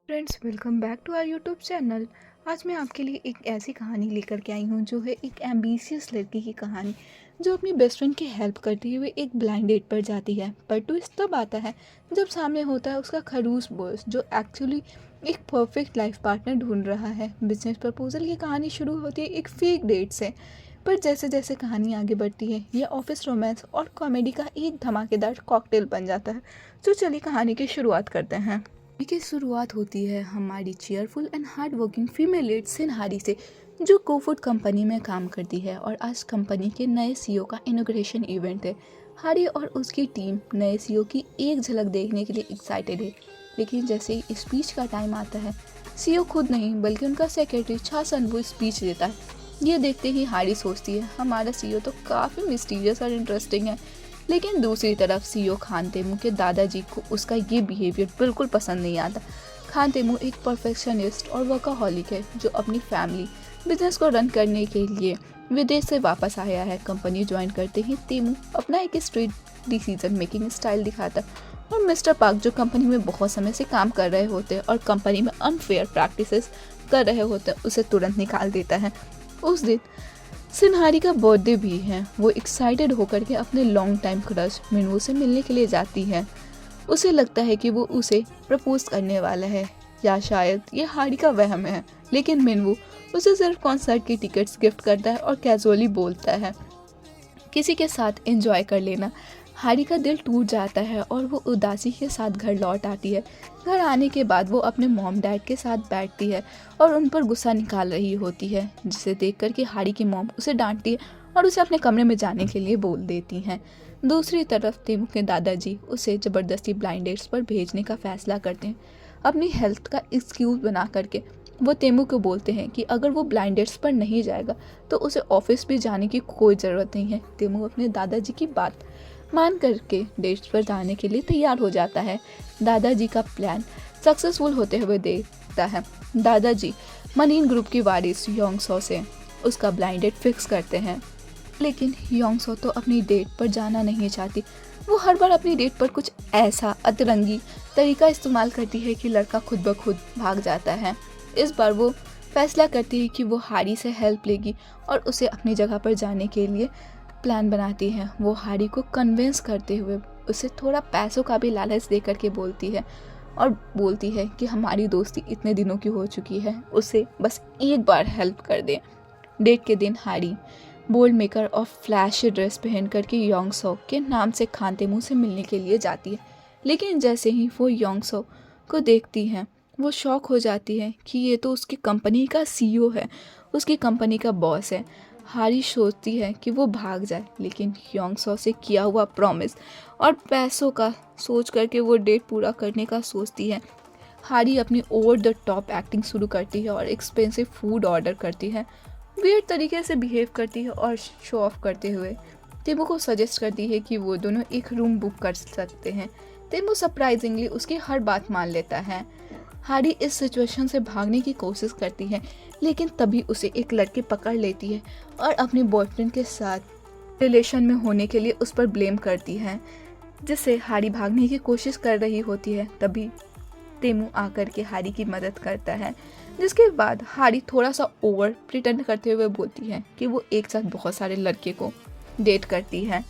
Friends, welcome back to our YouTube channel. आज मैं आपके लिए एक ऐसी कहानी लेकर के आई हूँ जो है एक एम्बिशियस लड़की की कहानी, जो अपनी बेस्ट फ्रेंड की हेल्प करते हुए एक ब्लाइंड डेट पर जाती है। पर ट्विस्ट तब आता है जब सामने होता है उसका खड़ूस बॉस, जो एक्चुअली एक परफेक्ट लाइफ पार्टनर ढूंढ रहा है। बिजनेस प्रपोजल की कहानी शुरू होती है एक फेक डेट से, पर जैसे जैसे कहानी आगे बढ़ती है यह ऑफिस रोमांस और कॉमेडी का एक धमाकेदार कॉकटेल बन जाता है। तो चलिए कहानी की शुरुआत करते हैं। की शुरुआत होती है हमारी cheerful and hard working female lead सिन्हारी से, जो कोफूड कंपनी में काम करती है। और आज कंपनी के नए सीईओ का इनॉग्रेशन इवेंट है। हारी और उसकी टीम नए सीईओ की एक झलक देखने के लिए एक्साइटेड है। लेकिन जैसे ही स्पीच का टाइम आता है, सीईओ खुद नहीं बल्कि उनका सेक्रेटरी छासन वो स्पीच देता है। ये देखते ही हारी सोचती है हमारा सीईओ तो काफ़ी मिस्टीरियस और इंटरेस्टिंग है। लेकिन दूसरी तरफ सीईओ खान तेमू के दादाजी को उसका ये बिहेवियर बिल्कुल पसंद नहीं आता। खान तेमू एक परफेक्शनिस्ट और वर्कaholic है, जो अपनी फैमिली बिजनेस को रन करने के लिए विदेश से वापस आया है। कंपनी ज्वाइन करते ही तेमू अपना एक स्ट्रेट डिसीजन मेकिंग स्टाइल दिखाता है, और मिस्टर पार्क जो कंपनी में बहुत समय से काम कर रहे होते हैं और कंपनी में अनफेयर प्रैक्टिसेस कर रहे होते हैं, उसे तुरंत निकाल देता है। उस दिन सिन्हारी का बर्थडे भी है। वो एक्साइटेड होकर के अपने लॉन्ग टाइम क्रश मिनवू से मिलने के लिए जाती है। उसे लगता है कि वो उसे प्रपोज करने वाला है, या शायद ये हारी का वहम है। लेकिन मिनवू उसे सिर्फ कॉन्सर्ट की टिकट्स गिफ्ट करता है और कैजुअली बोलता है किसी के साथ एंजॉय कर लेना। हारी का दिल टूट जाता है और वो उदासी के साथ घर लौट आती है। घर आने के बाद वो अपने मॉम डैड के साथ बैठती है और उन पर गुस्सा निकाल रही होती है, जिसे देख कर के हारी की मॉम उसे डांटती है और उसे अपने कमरे में जाने के लिए बोल देती हैं। दूसरी तरफ तेमू के दादाजी उसे ज़बरदस्ती ब्लाइंड डेट्स पर भेजने का फैसला करते हैं। अपनी हेल्थ का एक्सक्यूज़ बना करके वो तेमू को बोलते हैं कि अगर वो ब्लाइंड डेट्स पर नहीं जाएगा तो उसे ऑफिस भी जाने की कोई ज़रूरत नहीं है। तेमू अपने दादाजी की बात मान करके डेट्स पर जाने के लिए तैयार हो जाता है। दादाजी का प्लान सक्सेसफुल होते हुए देखता है। दादाजी मनीन ग्रुप की वारिस योंगसो से उसका ब्लाइंड डेट फिक्स करते हैं। लेकिन योंगसो तो अपनी डेट पर जाना नहीं चाहती। वो हर बार अपनी डेट पर कुछ ऐसा अतरंगी तरीका इस्तेमाल करती है कि लड़का खुद ब खुद भाग जाता है। इस बार वो फैसला करती है कि वो हारी से हेल्प लेगी और उसे अपनी जगह पर जाने के लिए प्लान बनाती है। वो हारी को कन्विंस करते हुए उसे थोड़ा पैसों का भी लालच दे करके बोलती है, और बोलती है कि हमारी दोस्ती इतने दिनों की हो चुकी है, उसे बस एक बार हेल्प कर दे। डेट के दिन हारी बोल्ड मेकर और फ्लैशी ड्रेस पहन करके योंगसो के नाम से खान तेमू से मिलने के लिए जाती है। लेकिन जैसे ही वो योंगसो को देखती है, वो शॉक हो जाती है कि ये तो उसकी कंपनी का सीईओ है, उसकी कंपनी का बॉस है। हारी सोचती है कि वो भाग जाए, लेकिन योंगसो से किया हुआ प्रॉमिस और पैसों का सोच करके वो डेट पूरा करने का सोचती है। हारी अपनी ओवर द टॉप एक्टिंग शुरू करती है और एक्सपेंसिव फूड ऑर्डर करती है, वियर्ड तरीके से बिहेव करती है और शो ऑफ करते हुए तेमू को सजेस्ट करती है कि वो दोनों एक रूम बुक कर सकते हैं। तेमू सरप्राइजिंगली उसकी हर बात मान लेता है। हारी इस सिचुएशन से भागने की कोशिश करती है, लेकिन तभी उसे एक लड़की पकड़ लेती है और अपने बॉयफ्रेंड के साथ रिलेशन में होने के लिए उस पर ब्लेम करती है, जिससे हारी भागने की कोशिश कर रही होती है। तभी तेमू आकर के हारी की मदद करता है, जिसके बाद हारी थोड़ा सा ओवर प्रिटेंड करते हुए बोलती है कि वो एक साथ बहुत सारे लड़के को डेट करती है,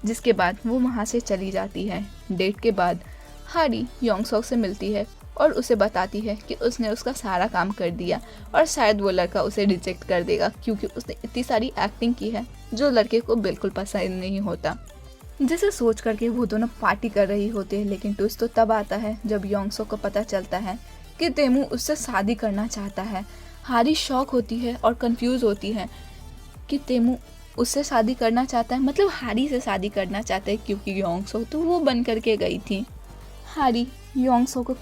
जिसके बाद वो वहाँ से चली जाती है। डेट के बाद हारी योंगसो से मिलती है और उसे बताती है कि उसने उसका सारा काम कर दिया और शायद वो लड़का उसे रिजेक्ट कर देगा, क्योंकि उसने इतनी सारी एक्टिंग की है जो लड़के को बिल्कुल पसंद नहीं होता। जिसे सोच करके वो दोनों पार्टी कर रही होती है। लेकिन ट्विस्ट तो तब आता है जब योंगसो को पता चलता है कि तेमू उससे शादी करना चाहता है। हारी शॉक होती है और कंफ्यूज होती है कि तेमू उससे शादी करना चाहता है, मतलब हारी से शादी करना चाहता है, क्योंकि योंगसो तो वो बन करके गई थी। हारी योंगसो को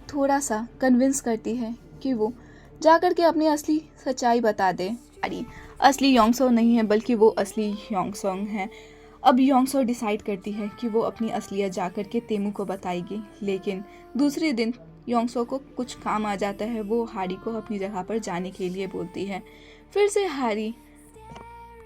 थोड़ा सा कन्विंस करती है कि वो जाकर के अपनी असली सच्चाई बता दे। हारी असली योंगसो नहीं है, बल्कि वो असली योंगसोंग है। अब योंगसो डिसाइड करती है कि वो अपनी असलियत जाकर के तेमू को बताएगी। लेकिन दूसरे दिन योंगसो को कुछ काम आ जाता है। वो हारी को अपनी जगह पर जाने के लिए बोलती है। फिर से हारी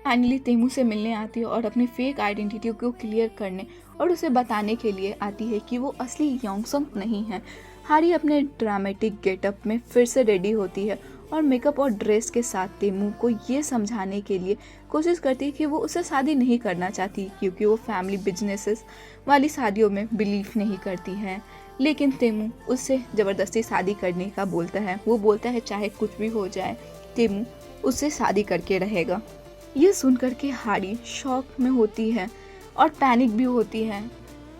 फाइनली तेमू से मिलने आती है और अपनी फेक आइडेंटिटी को क्लियर करने और उसे बताने के लिए आती है कि वो असली योंगसो नहीं है। हारी अपने ड्रामेटिक गेटअप में फिर से रेडी होती है और मेकअप और ड्रेस के साथ तेमू को ये समझाने के लिए कोशिश करती है कि वो उससे शादी नहीं करना चाहती क्योंकि वो फैमिली बिजनेसेस वाली शादियों में बिलीव नहीं करती है। लेकिन तेमू उससे ज़बरदस्ती शादी करने का बोलता है। वो बोलता है चाहे कुछ भी हो जाए तेमू उससे शादी करके रहेगा। ये सुनकर के हारी शॉक में होती है और पैनिक भी होती है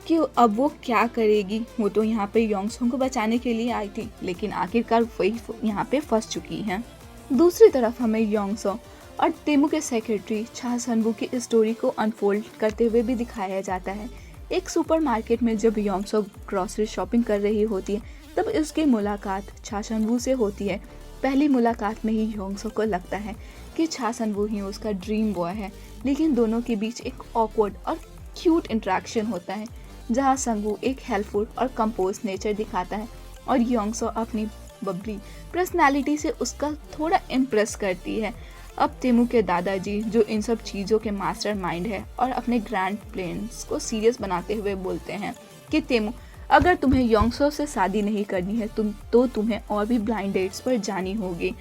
कि अब वो क्या करेगी। वो तो यहाँ पे योंगसो को बचाने के लिए आई थी लेकिन आखिरकार वही यहाँ पे फंस चुकी है। दूसरी तरफ हमें योंगसो और तेमू के सेक्रेटरी छा सनवू की स्टोरी को अनफोल्ड करते हुए भी दिखाया जाता है। एक सुपरमार्केट में जब योंगसो ग्रॉसरी शॉपिंग कर रही होती है तब उसकी मुलाकात छा सनवू से होती है। पहली मुलाकात में ही योंगसो को लगता है कि छा सनवू ही उसका ड्रीम बॉय है, लेकिन दोनों के बीच एक ऑकवर्ड और क्यूट इंटरेक्शन होता है जहाँ संगू एक हेल्पफुल और कंपोज नेचर दिखाता है और योंगसो अपनी बबली पर्सनालिटी से उसका थोड़ा इम्प्रेस करती है। अब तेमू के दादाजी जो इन सब चीज़ों के मास्टरमाइंड है और अपने ग्रैंड प्लान्स को सीरियस बनाते हुए बोलते हैं कि तेमू अगर तुम्हें योंगसो से शादी नहीं करनी है तो तुम्हें और भी ब्लाइंड डेट्स पर जानी होगी।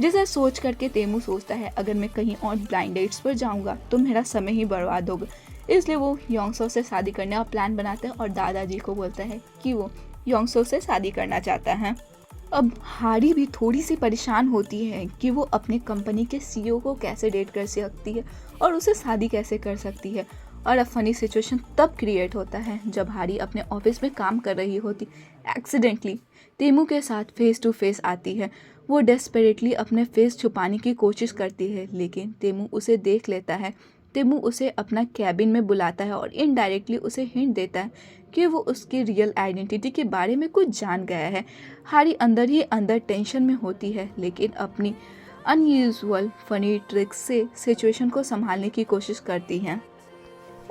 जिसे सोच करके तेमू सोचता है अगर मैं कहीं और ब्लाइंड डेट्स पर जाऊंगा तो मेरा समय ही बर्बाद होगा, इसलिए वो योंगसो से शादी करने का प्लान बनाता है और दादाजी को बोलता है कि वो योंगसो से शादी करना चाहता है। अब हारी भी थोड़ी सी परेशान होती है कि वो अपने कंपनी के सीईओ को कैसे डेट कर सकती है और उसे शादी कैसे कर सकती है। और अब फनी सिचुएशन तब क्रिएट होता है जब हारी अपने ऑफिस में काम कर रही होती एक्सीडेंटली तेमू के साथ फेस टू फेस आती है। वो डेस्परेटली अपने फेस छुपाने की कोशिश करती है लेकिन तेमू उसे देख लेता है। तेमू उसे अपना कैबिन में बुलाता है और इनडायरेक्टली उसे हिंट देता है कि वो उसकी रियल आइडेंटिटी के बारे में कुछ जान गया है। हारी अंदर ही अंदर टेंशन में होती है लेकिन अपनी अनयूजुअल फनी ट्रिक्स से सिचुएशन को संभालने की कोशिश करती है।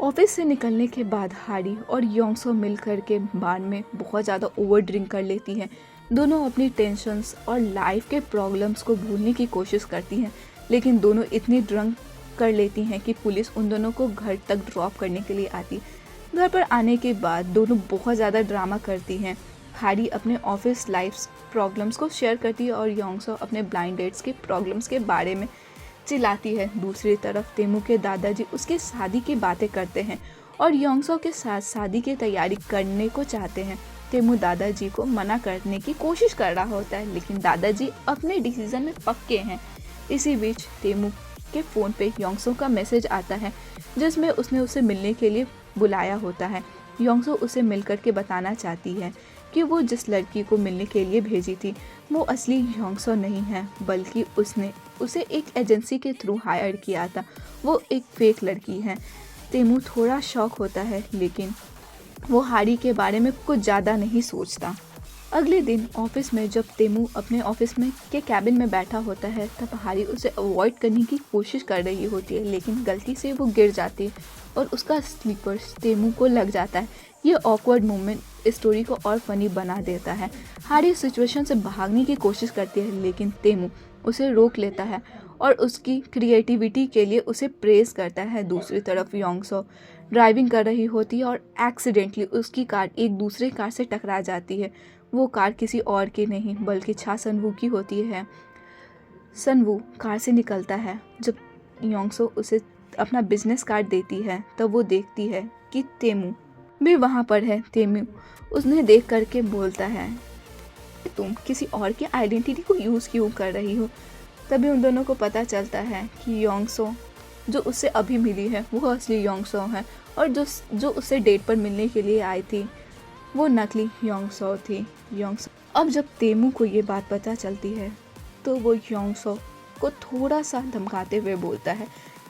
ऑफिस से निकलने के बाद हारी और योंगसो मिलकर के बार में बहुत ज़्यादा ओवर ड्रिंक कर लेती हैं। दोनों अपनी टेंशन्स और लाइफ के प्रॉब्लम्स को भूलने की कोशिश करती हैं लेकिन दोनों इतनी ड्रंक कर लेती हैं कि पुलिस उन दोनों को घर तक ड्रॉप करने के लिए आती। घर पर आने के बाद दोनों बहुत ज़्यादा ड्रामा करती हैं। हारी अपने ऑफिस लाइफ प्रॉब्लम्स को शेयर करती है और योंगसो अपने ब्लाइंड डेट्स के प्रॉब्लम्स के बारे में चिल्लाती है। दूसरी तरफ तेमू के दादाजी उसकी शादी की बातें करते हैं और योंगसो के साथ शादी की तैयारी करने को चाहते हैं। तेमू दादाजी को मना करने की कोशिश कर रहा होता है लेकिन दादाजी अपने डिसीजन में पक्के हैं। इसी बीच तेमू के फ़ोन पे योंगसो का मैसेज आता है जिसमें उसने उसे मिलने के लिए बुलाया होता है। योंगसो उसे मिलकर के बताना चाहती है कि वो जिस लड़की को मिलने के लिए भेजी थी वो असली योंगसो नहीं है बल्कि उसने उसे एक एजेंसी के थ्रू हायर किया था, वो एक फेक लड़की है। तेमू थोड़ा शॉक होता है लेकिन वो हारी के बारे में कुछ ज़्यादा नहीं सोचता। अगले दिन ऑफिस में जब तेमू अपने ऑफिस में के कैबिन में बैठा होता है तब हारी उसे अवॉइड करने की कोशिश कर रही होती है लेकिन गलती से वो गिर जाती है और उसका स्लीपर्स तेमू को लग जाता है। ये ऑकवर्ड मोमेंट स्टोरी को और फनी बना देता है। हारी सिचुएशन से भागने की कोशिश करती है लेकिन तेमू उसे रोक लेता है और उसकी क्रिएटिविटी के लिए उसे प्रेज करता है। दूसरी तरफ योंगसो ड्राइविंग कर रही होती है और एक्सीडेंटली उसकी कार एक दूसरे कार से टकरा जाती है। वो कार किसी और की नहीं बल्कि छा सनवू की होती है। सनवू कार से निकलता है। जब योंगसो उसे अपना बिजनेस कार्ड देती है तब वो देखती है कि तेमू भी वहाँ पर है। तेमू उसने देख करके बोलता है तुम किसी और की आइडेंटिटी को यूज़ क्यों कर रही हो। तभी उन दोनों को पता चलता है कि योंगसो जो उससे अभी मिली है वो असली योंगसो है और जो उससे डेट पर मिलने के लिए आई थी वो नकली योंगसो थी। योंगसो अब जब तेमू को ये बात पता चलती है तो वो योंगसो को थोड़ा सा धमकाते हुए बोलता है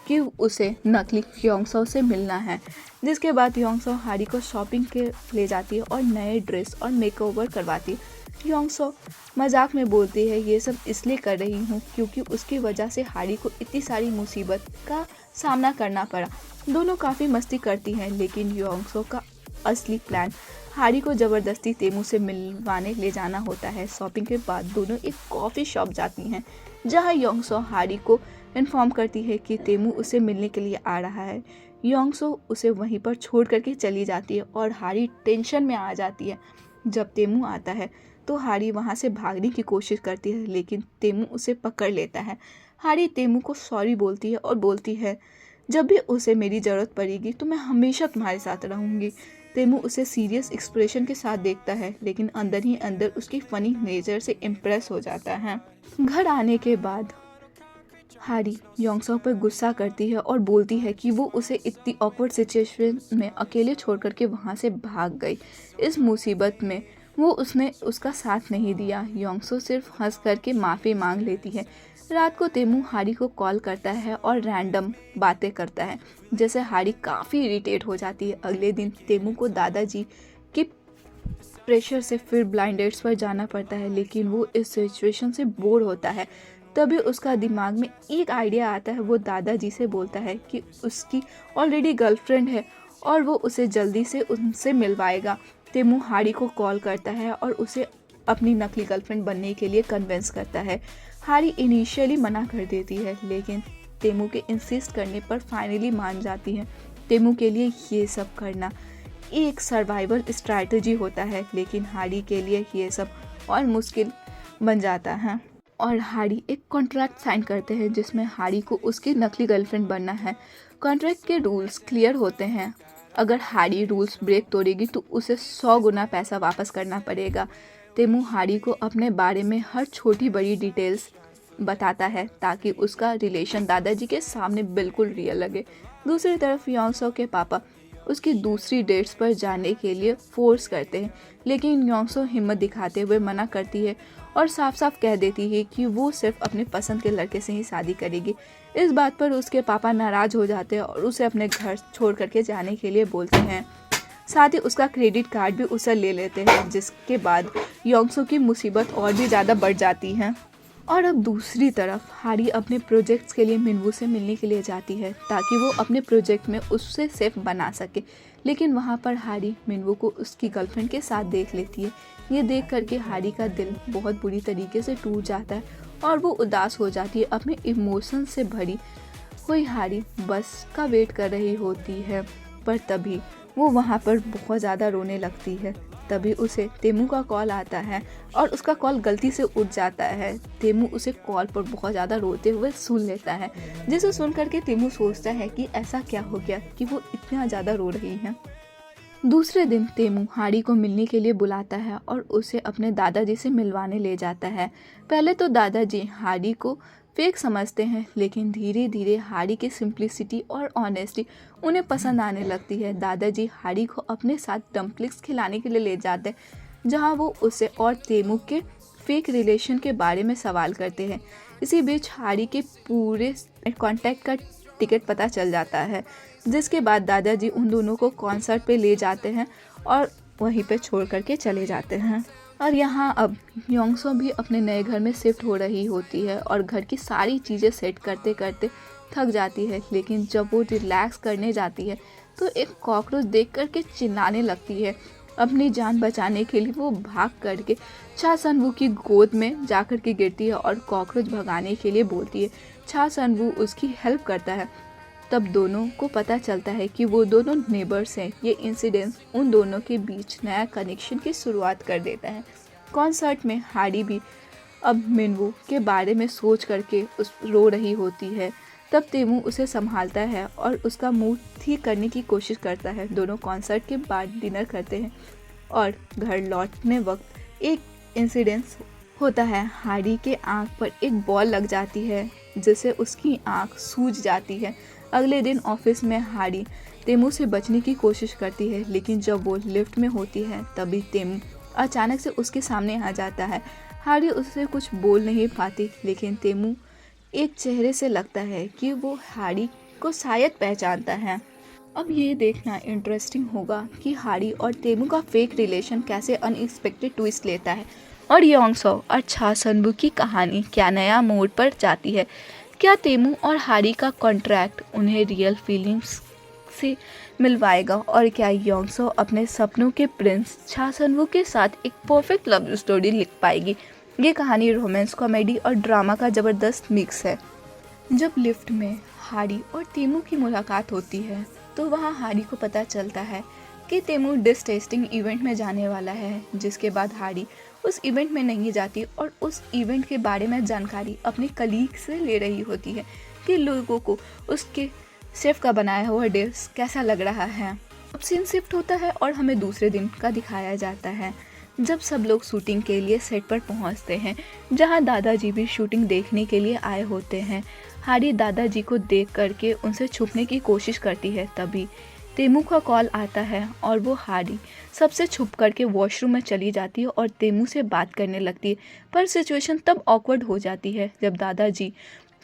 कि उसे नकली योंगसो से मिलना है। जिसके बाद योंगसो हारी को शॉपिंग के ले जाती है और नए ड्रेस और मेकओवर करवाती है। योंगसो मजाक में बोलती है ये सब इसलिए कर रही हूँ क्योंकि उसकी वजह से हारी को इतनी सारी मुसीबत का सामना करना पड़ा। दोनों काफ़ी मस्ती करती हैं लेकिन योंगसो का असली प्लान हारी को ज़बरदस्ती तेमू से मिलवाने ले जाना होता है। शॉपिंग के बाद दोनों एक कॉफ़ी शॉप जाती हैं जहाँ योंगसो हारी को इन्फॉर्म करती है कि तेमू उसे मिलने के लिए आ रहा है। योंगसो उसे वहीं पर छोड़ करके चली जाती है और हारी टेंशन में आ जाती है। जब तेमू आता है तो हारी वहाँ से भागने की कोशिश करती है, लेकिन तेमू उसे पकड़ लेता है। हारी तेमू को सॉरी बोलती है और बोलती है जब भी उसे मेरी ज़रूरत पड़ेगी तो मैं हमेशा तुम्हारे साथ रहूँगी। तेमू उसे सीरियस एक्सप्रेशन के साथ देखता है, लेकिन अंदर ही अंदर उसकी फ़नी नेचर से इम्प्रेस हो जाता है। घर आने के बाद हारी योंगसो पर गुस्सा करती है और बोलती है कि वो उसे इतनी ऑकवर्ड सिचुएशन में अकेले छोड़ करके वहाँ से भाग गई। इस मुसीबत में वो उसने उसका साथ नहीं दिया। योंगसो सिर्फ हंस करके माफ़ी मांग लेती है। रात को तेमू हारी को कॉल करता है और रैंडम बातें करता है, जैसे हारी काफ़ी इरिटेट हो जाती है। अगले दिन तेमू को दादाजी के प्रेशर से फिर ब्लाइंड डेट्स पर जाना पड़ता है, लेकिन वो इस सिचुएशन से बोर होता है। तभी उसका दिमाग में एक आइडिया आता है। वो दादाजी से बोलता है कि उसकी ऑलरेडी गर्लफ्रेंड है और वो उसे जल्दी से उनसे मिलवाएगा। तेमू हारी को कॉल करता है और उसे अपनी नकली गर्लफ्रेंड बनने के लिए कन्विंस करता है। हारी इनिशियली मना कर देती है, लेकिन तेमू के इंसिस्ट करने पर फाइनली मान जाती है। तेमू के लिए ये सब करना एक सर्वाइवल स्ट्रैटेजी होता है, लेकिन हारी के लिए ये सब और मुश्किल बन जाता है और हारी एक कॉन्ट्रैक्ट साइन करते हैं जिसमें हारी को उसकी नकली गर्लफ्रेंड बनना है। कॉन्ट्रैक्ट के रूल्स क्लियर होते हैं। अगर हारी रूल्स ब्रेक तोड़ेगी तो उसे 100 गुना पैसा वापस करना पड़ेगा। तेमू हारी को अपने बारे में हर छोटी बड़ी डिटेल्स बताता है ताकि उसका रिलेशन दादाजी के सामने बिल्कुल रियल लगे। दूसरी तरफ योंगसो के पापा उसकी दूसरी डेट्स पर जाने के लिए फोर्स करते हैं, लेकिन योंगसो हिम्मत दिखाते हुए मना करती है और साफ साफ कह देती है कि वो सिर्फ अपने पसंद के लड़के से ही शादी करेगी। इस बात पर उसके पापा नाराज़ हो जाते हैं और उसे अपने घर छोड़ करके जाने के लिए बोलते हैं। साथ ही उसका क्रेडिट कार्ड भी उसे ले लेते हैं, जिसके बाद योंगसो की मुसीबत और भी ज़्यादा बढ़ जाती है। और अब दूसरी तरफ हारी अपने प्रोजेक्ट्स के लिए मिनवू से मिलने के लिए जाती है ताकि वो अपने प्रोजेक्ट में उससे सेफ बना सके, लेकिन वहाँ पर हारी मिनवू को उसकी गर्लफ्रेंड के साथ देख लेती है। ये देख करके हारी का दिल बहुत बुरी तरीके से टूट जाता है और वो उदास हो जाती है। अपने इमोशन से भरी हुई हारी बस का वेट कर रही होती है, पर तभी वो वहाँ पर बहुत ज़्यादा रोने लगती है। तभी उसे तेमू का कॉल आता है और उसका कॉल गलती से उठ जाता है। तेमू उसे कॉल पर बहुत ज़्यादा रोते हुए सुन लेता है, जिसे सुन करके तेमू सोचता है कि ऐसा क्या हो गया कि वो इतना ज़्यादा रो रही है। दूसरे दिन तेमू हारी को मिलने के लिए बुलाता है और उसे अपने दादाजी से मिलवाने ले जाता है। पहले तो दादाजी हारी को फेक समझते हैं, लेकिन धीरे धीरे हारी की सिंप्लिसिटी और ऑनेस्टी उन्हें पसंद आने लगती है। दादाजी हारी को अपने साथ डम्पलिंग्स खिलाने के लिए ले जाते हैं, जहां वो उसे और तेमू के फेक रिलेशन के बारे में सवाल करते हैं। इसी बीच हारी के पूरे कॉन्टैक्ट का टिकट पता चल जाता है, जिसके बाद दादाजी उन दोनों को कॉन्सर्ट पे ले जाते हैं और वहीं पे छोड़ करके चले जाते हैं। और यहाँ अब योंगसो भी अपने नए घर में शिफ्ट हो रही होती है और घर की सारी चीज़ें सेट करते करते थक जाती है, लेकिन जब वो रिलैक्स करने जाती है तो एक कॉकरोच देख करके चिल्लाने लगती है। अपनी जान बचाने के लिए वो भाग करके छा सनवू की गोद में जा कर के गिरती है और कॉकरोच भगाने के लिए बोलती है। छा सनवू उसकी हेल्प करता है। तब दोनों को पता चलता है कि वो दोनों नेबर्स हैं। ये इंसिडेंस उन दोनों के बीच नया कनेक्शन की शुरुआत कर देता है। कॉन्सर्ट में हारी भी अब मिनवू के बारे में सोच करके रो रही होती है। तब तेमू उसे संभालता है और उसका मूड ठीक करने की कोशिश करता है। दोनों कॉन्सर्ट के बाद डिनर करते हैं और घर लौटने वक्त एक इंसिडेंस होता है। हारी के आँख पर एक बॉल लग जाती है, जिससे उसकी आँख सूज जाती है। अगले दिन ऑफिस में हारी तेमू से बचने की कोशिश करती है, लेकिन जब वो लिफ्ट में होती है तभी तेमू अचानक से उसके सामने आ जाता है। हारी उससे कुछ बोल नहीं पाती, लेकिन तेमू एक चेहरे से लगता है कि वो हारी को शायद पहचानता है। अब ये देखना इंटरेस्टिंग होगा कि हारी और तेमू का फेक रिलेशन कैसे अनएक्सपेक्टेड ट्विस्ट लेता है और योंगसो और छा सनवू की कहानी क्या नया मोड़ पर जाती है। क्या तेमू और हारी का कॉन्ट्रैक्ट उन्हें रियल फीलिंग्स से मिलवाएगा और क्या योंगसो अपने सपनों के प्रिंस छा सनवू के साथ एक परफेक्ट लव स्टोरी लिख पाएगी। ये कहानी रोमांस, कॉमेडी और ड्रामा का ज़बरदस्त मिक्स है। जब लिफ्ट में हारी और तेमू की मुलाकात होती है तो वहाँ हारी को पता चलता है कि तेमू डिश टेस्टिंग इवेंट में जाने वाला है, जिसके बाद हारी उस इवेंट में नहीं जाती और उस इवेंट के बारे में जानकारी अपने कलीग से ले रही होती है कि लोगों को उसके शेफ का बनाया हुआ डिश कैसा लग रहा है। अब सीन शिफ्ट होता है और हमें दूसरे दिन का दिखाया जाता है जब सब लोग शूटिंग के लिए सेट पर पहुंचते हैं, जहां दादाजी भी शूटिंग देखने के लिए आए होते हैं। हारी दादाजी को देख करके उनसे छुपने की कोशिश करती है, तभी तेमू का कॉल आता है और वो हारी सबसे छुप करके वॉशरूम में चली जाती है और तेमू से बात करने लगती है। पर सिचुएशन तब ऑकवर्ड हो जाती है जब दादाजी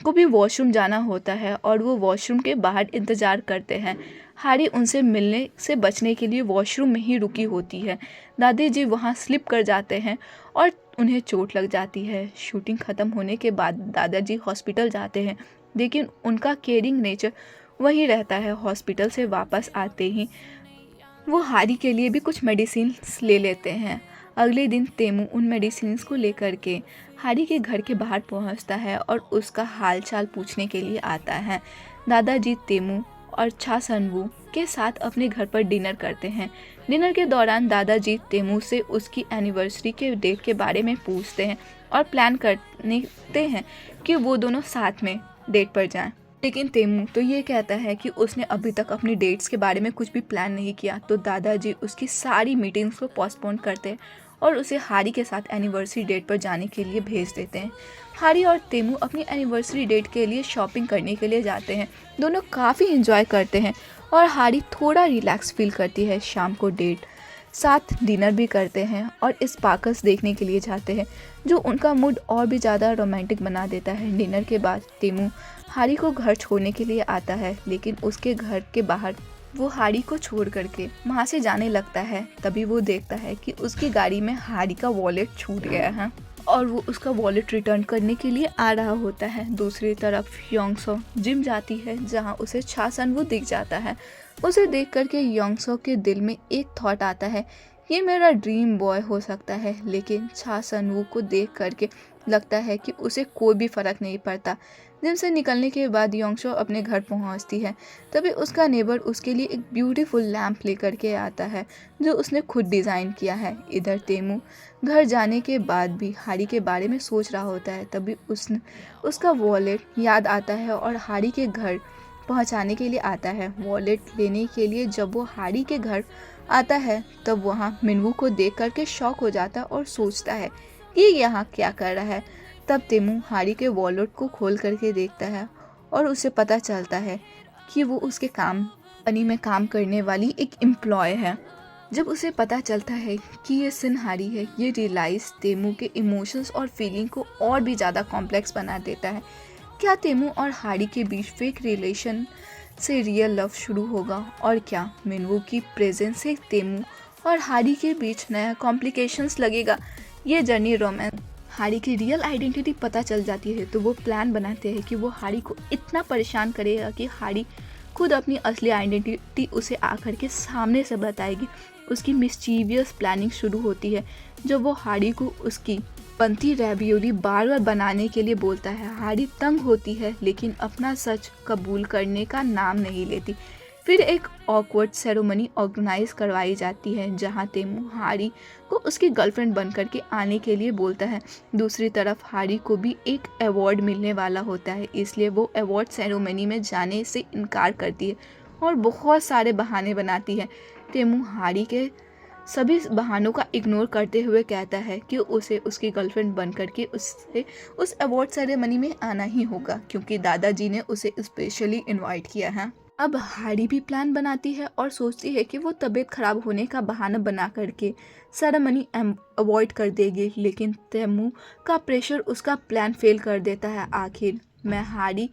को भी वॉशरूम जाना होता है और वो वॉशरूम के बाहर इंतज़ार करते हैं। हारी उनसे मिलने से बचने के लिए वॉशरूम में ही रुकी होती है। दादाजी वहाँ स्लिप कर जाते हैं और उन्हें चोट लग जाती है। शूटिंग ख़त्म होने के बाद दादाजी हॉस्पिटल जाते हैं, लेकिन उनका केयरिंग नेचर वही रहता है। हॉस्पिटल से वापस आते ही वो हारी के लिए भी कुछ मेडिसिन ले लेते हैं। अगले दिन तेमू उन मेडिसिन को लेकर के हारी के घर के बाहर पहुंचता है और उसका हाल चाल पूछने के लिए आता है। दादाजी तेमू और छा सनवू के साथ अपने घर पर डिनर करते हैं। डिनर के दौरान दादाजी तेमू से उसकी एनिवर्सरी के डेट के बारे में पूछते हैं और प्लान करते हैं कि वो दोनों साथ में डेट पर जाएं। लेकिन तेमू तो ये कहता है कि उसने अभी तक अपनी डेट्स के बारे में कुछ भी प्लान नहीं किया, तो दादाजी उसकी सारी मीटिंग्स को पोस्टपोन करते हैं और उसे हारी के साथ एनिवर्सरी डेट पर जाने के लिए भेज देते हैं। हारी और तेमू अपनी एनिवर्सरी डेट के लिए शॉपिंग करने के लिए जाते हैं। दोनों काफ़ी इंजॉय करते हैं और हारी थोड़ा रिलैक्स फील करती है। शाम को डेट साथ डिनर भी करते हैं और स्पार्कल्स देखने के लिए जाते हैं, जो उनका मूड और भी ज़्यादा रोमांटिक बना देता है। डिनर के बाद तेमू हारी को घर छोड़ने के लिए आता है, लेकिन उसके घर के बाहर वो हारी को छोड़ करके वहाँ से जाने लगता है। तभी वो देखता है कि उसकी गाड़ी में हारी का वॉलेट छूट गया है और वो उसका वॉलेट रिटर्न करने के लिए आ रहा होता है। दूसरी तरफ योंगसो जिम जाती है, जहाँ उसे छा सनवू दिख जाता है। उसे देख करके योंगसो के दिल में एक थॉट आता है, ये मेरा ड्रीम बॉय हो सकता है। लेकिन छा सनवू को देख करके लगता है कि उसे कोई भी फ़र्क नहीं पड़ता। जिम से निकलने के बाद योंगसो अपने घर पहुंचती है। तभी उसका नेबर उसके लिए एक ब्यूटीफुल लैम्प लेकर के आता है, जो उसने खुद डिज़ाइन किया है। इधर तेमू घर जाने के बाद भी हारी के बारे में सोच रहा होता है। तभी उसका वॉलेट याद आता है और हारी के घर पहुंचाने के लिए आता है। वॉलेट लेने के लिए जब वो हारी के घर आता है, तब वहाँ मिनवू को देख करके शॉक हो जाता है और सोचता है कि यहाँ क्या कर रहा है। तब तेमू हारी के वॉलेट को खोल करके देखता है और उसे पता चलता है कि वो उसके कंपनी में काम करने वाली एक एम्प्लॉय है। जब उसे पता चलता है कि ये सिन हारी है, ये रियलाइज़ तेमू के इमोशंस और फीलिंग को और भी ज़्यादा कॉम्प्लेक्स बना देता है। क्या तेमू और हारी के बीच फेक रिलेशन से रियल लव शुरू होगा, और क्या मिनवू की प्रेजेंस से तेमू और हारी के बीच नया कॉम्प्लिकेशंस लगेगा। ये जर्नी रोमांस हारी की रियल आइडेंटिटी पता चल जाती है, तो वो प्लान बनाते हैं कि वो हारी को इतना परेशान करेगा कि हारी खुद अपनी असली आइडेंटिटी उसे आकर के सामने से बताएगी। उसकी मिस्चीवियस प्लानिंग शुरू होती है, जब वो हारी को उसकी बनती रैवियोली बार बार बनाने के लिए बोलता है। हारी तंग होती है, लेकिन अपना सच कबूल करने का नाम नहीं लेती। फिर एक ऑकवर्ड सेरेमनी ऑर्गेनाइज करवाई जाती है, जहां तेमू हारी को उसकी गर्लफ्रेंड बनकर के आने के लिए बोलता है। दूसरी तरफ हारी को भी एक अवार्ड मिलने वाला होता है, इसलिए वो अवार्ड सेरेमनी में जाने से इनकार करती है और बहुत सारे बहाने बनाती है। तेमू हारी के सभी बहानों का इग्नोर करते हुए कहता है कि उसे उसकी गर्लफ्रेंड बनकर के उससे उस अवार्ड सेरेमनी में आना ही होगा, क्योंकि दादाजी ने उसे स्पेशली इनवाइट किया है। अब हारी भी प्लान बनाती है और सोचती है कि वो तबीयत खराब होने का बहाना बना करके सेरेमनी अवॉइड कर देगी, लेकिन तेमू का प्रेशर उसका प्लान फेल कर देता है। आखिर में हारी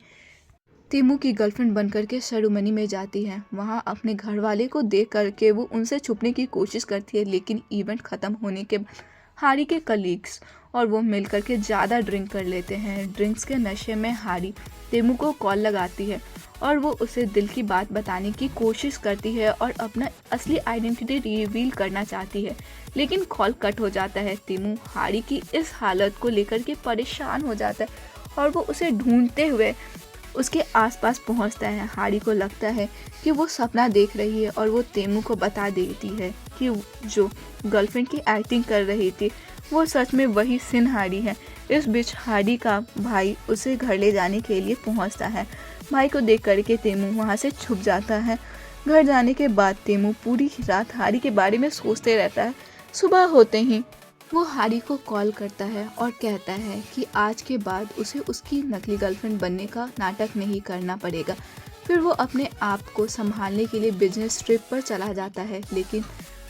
तेमू की गर्लफ्रेंड बनकर के सेरेमनी में जाती है। वहाँ अपने घर वाले को देख करके वो उनसे छुपने की कोशिश करती है, लेकिन इवेंट ख़त्म होने के बाद हारी के कलीग्स और वो मिलकर के ज़्यादा ड्रिंक कर लेते हैं। ड्रिंक्स के नशे में हारी तेमू को कॉल लगाती है और वो उसे दिल की बात बताने की कोशिश करती है और अपना असली आइडेंटिटी रिवील करना चाहती है, लेकिन कॉल कट हो जाता है। तेमू हारी की इस हालत को लेकर के परेशान हो जाता है और वो उसे ढूंढते हुए उसके आसपास पहुंचता है। हारी को लगता है कि वो सपना देख रही है और वो तेमू को बता देती है कि जो गर्लफ्रेंड की एक्टिंग कर रही थी वो सच में वही सिन हारी है। इस बीच हारी का भाई उसे घर ले जाने के लिए पहुंचता है। भाई को देख करके तेमू वहां से छुप जाता है। घर जाने के बाद तेमू पूरी रात हारी के बारे में सोचते रहता है। सुबह होते ही वो हारी को कॉल करता है और कहता है कि आज के बाद उसे उसकी नकली गर्लफ्रेंड बनने का नाटक नहीं करना पड़ेगा। फिर वो अपने आप को संभालने के लिए बिजनेस ट्रिप पर चला जाता है, लेकिन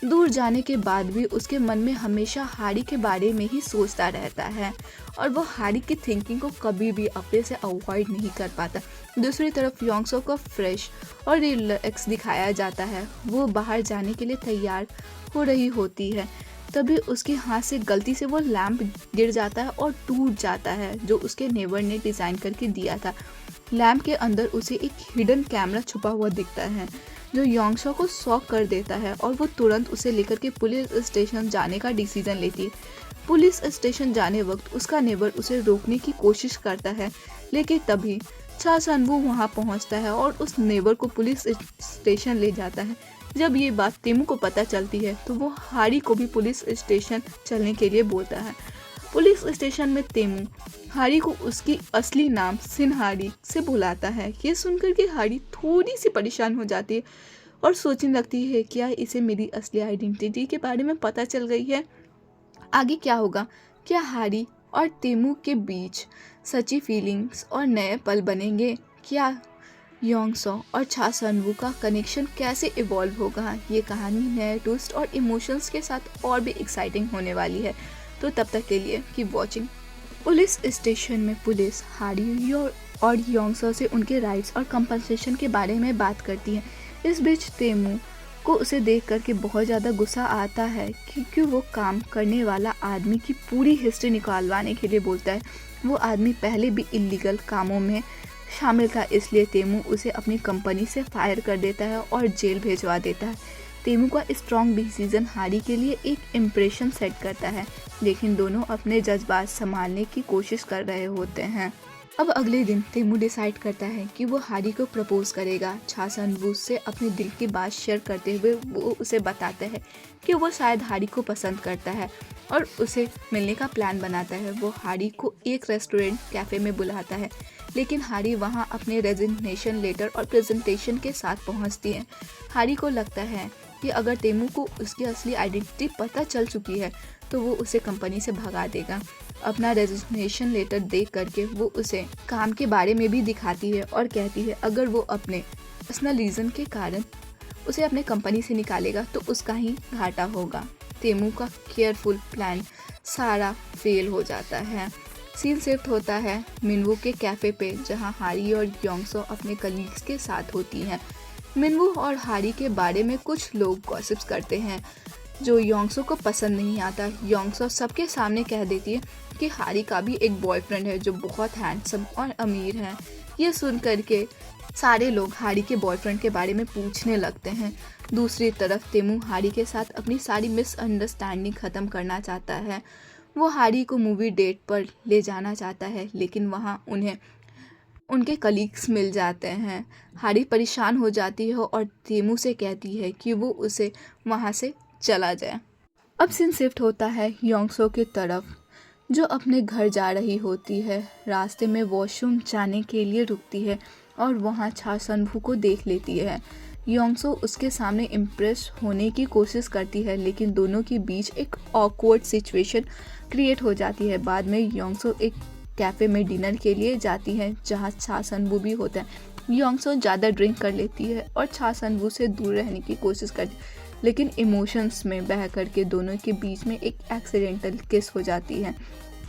दूर जाने के बाद भी उसके मन में हमेशा हारी के बारे में ही सोचता रहता है और वो हारी की थिंकिंग को कभी भी अपने से अवॉइड नहीं कर पाता। दूसरी तरफ योंगसो को फ्रेश और रिलैक्स दिखाया जाता है। वो बाहर जाने के लिए तैयार हो रही होती है, तभी उसके हाथ से गलती से वो लैंप गिर जाता है और टूट जाता है, जो उसके नेबर ने डिज़ाइन करके दिया था। लैंप के अंदर उसे एक हिडन कैमरा छुपा हुआ दिखता है, जो योंगसो को शॉक कर देता है और वो तुरंत उसे लेकर के पुलिस स्टेशन जाने का डिसीजन लेती है। पुलिस स्टेशन जाने वक्त उसका नेबर उसे रोकने की कोशिश करता है, लेकिन तभी चा सनवू वहाँ पहुँचता है और उस नेबर को पुलिस स्टेशन ले जाता है। जब ये बात तेमू को पता चलती है तो वो हारी को भी पुलिस स्टेशन चलने के लिए बोलता है। पुलिस स्टेशन में तेमू हारी को उसकी असली नाम सिन हारी से बुलाता है। ये सुनकर के हारी थोड़ी सी परेशान हो जाती है और सोचने लगती है क्या इसे मेरी असली आइडेंटिटी के बारे में पता चल गई है। आगे क्या होगा? क्या हारी और तेमू के बीच सच्ची फीलिंग्स और नए पल बनेंगे? क्या योंगसो और चा सनवू का कनेक्शन कैसे इवॉल्व होगा? ये कहानी नए ट्विस्ट और इमोशंस के साथ और भी एक्साइटिंग होने वाली है। तो तब तक के लिए कीप वॉचिंग। पुलिस स्टेशन में पुलिस हारी और योंगसो से उनके राइट्स और कंपनसेशन के बारे में बात करती है। इस बीच तेमू को उसे देख करके बहुत ज़्यादा गुस्सा आता है, क्योंकि वो काम करने वाला आदमी की पूरी हिस्ट्री निकालवाने के लिए बोलता है। वो आदमी पहले भी इलीगल कामों में शामिल था, इसलिए तेमू उसे अपनी कंपनी से फायर कर देता है और जेल भेजवा देता है। तेमू का स्ट्रॉन्ग डिसीजन हारी के लिए एक इम्प्रेशन सेट करता है, लेकिन दोनों अपने जज्बात संभालने की कोशिश कर रहे होते हैं। अब अगले दिन तेमू डिसाइड करता है कि वो हारी को प्रपोज करेगा। चा सनवू से अपने दिल की बात शेयर करते हुए वो उसे बताता है कि वो शायद हारी को पसंद करता है और उसे मिलने का प्लान बनाता है। वो हारी को एक रेस्टोरेंट कैफ़े में बुलाता है, लेकिन हारी वहां अपने रेजिग्नेशन लेटर और प्रेजेंटेशन के साथ पहुंचती है। हारी को लगता है कि अगर तेमू को उसकी असली आइडेंटिटी पता चल चुकी है तो वो उसे कंपनी से भगा देगा। अपना रेजिग्नेशन लेटर देख करके वो उसे काम के बारे में भी दिखाती है और कहती है अगर वो अपने पर्सनल रीज़न के कारण उसे अपने कंपनी से निकालेगा तो उसका ही घाटा होगा। तेमू का केयरफुल प्लान सारा फेल हो जाता है। सीन शिफ्ट होता है मिनवू के कैफ़े पे, जहाँ हारी और योंगसो अपने कलीग्स के साथ होती हैं। मिनवू और हारी के बारे में कुछ लोग गॉसिप्स करते हैं जो योंगसो को पसंद नहीं आता। योंगसो सबके सामने कह देती है कि हारी का भी एक बॉयफ्रेंड है जो बहुत हैंडसम और अमीर है। ये सुन करके सारे लोग हारी के बॉयफ्रेंड के बारे में पूछने लगते हैं। दूसरी तरफ तेमू हारी के साथ अपनी सारी मिसअंडरस्टैंडिंग ख़त्म करना चाहता है। वो हारी को मूवी डेट पर ले जाना चाहता है, लेकिन वहाँ उन्हें उनके कलीग्स मिल जाते हैं। हारी परेशान हो जाती है और तेमू से कहती है कि वो उसे वहाँ से चला जाए। अब सीन शिफ्ट होता है योंगसो की तरफ, जो अपने घर जा रही होती है। रास्ते में वॉशरूम जाने के लिए रुकती है और वहाँ चा सनवू को देख लेती है। योंगसो उसके सामने इम्प्रेस होने की कोशिश करती है, लेकिन दोनों के बीच एक ऑकवर्ड सिचुएशन क्रिएट हो जाती है। बाद में योंगसो एक कैफ़े में डिनर के लिए जाती है, जहाँ चा सनवू भी होता है। योंगसो ज़्यादा ड्रिंक कर लेती है और चा सनवू से दूर रहने की कोशिश करती है, लेकिन इमोशंस में बह करके दोनों के बीच में एक एक्सीडेंटल किस हो जाती है।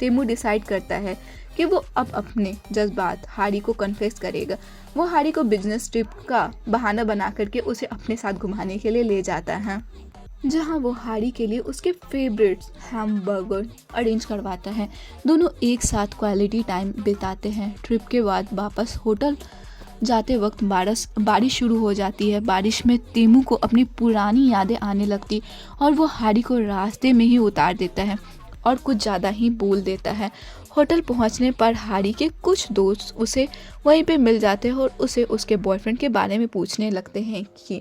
तेमू डिसाइड करता है कि वो अब अपने जज्बात हारी को कन्फेस करेगा। वो हारी को बिजनेस ट्रिप का बहाना बना करके उसे अपने साथ घुमाने के लिए ले जाता है, जहां वो हारी के लिए उसके फेवरेट हैमबर्गर अरेंज करवाता है। दोनों एक साथ क्वालिटी टाइम बिताते हैं। ट्रिप के बाद वापस होटल जाते वक्त बारिश शुरू हो जाती है। बारिश में तेमू को अपनी पुरानी यादें आने लगती और वो हारी को रास्ते में ही उतार देता है और कुछ ज़्यादा ही बोल देता है। होटल पहुंचने पर हारी के कुछ दोस्त उसे वहीं पे मिल जाते हैं और उसे उसके बॉयफ्रेंड के बारे में पूछने लगते हैं कि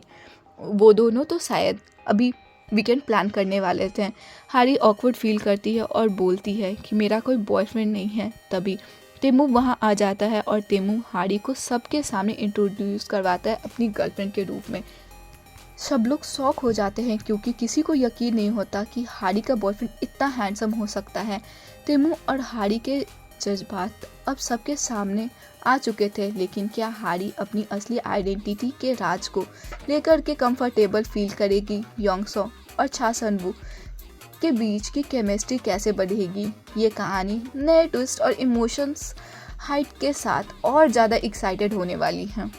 वो दोनों तो शायद अभी वीकेंड प्लान करने वाले थे। हारी ऑकवर्ड फील करती है और बोलती है कि मेरा कोई बॉयफ्रेंड नहीं है। तभी तेमू वहाँ आ जाता है और तेमू हारी को सबके सामने इंट्रोड्यूस करवाता है अपनी गर्लफ्रेंड के रूप में। सब लोग शॉक हो जाते हैं क्योंकि किसी को यकीन नहीं होता कि हारी का बॉयफ्रेंड इतना हैंडसम हो सकता है। तेमू और हारी के जज्बात अब सबके सामने आ चुके थे, लेकिन क्या हारी अपनी असली आइडेंटिटी के राज को लेकर के कंफर्टेबल फील करेगी? योंगसो और छा सनवू के बीच की केमिस्ट्री कैसे बढ़ेगी? ये कहानी नए ट्विस्ट और इमोशंस हाइट के साथ और ज़्यादा एक्साइटेड होने वाली है।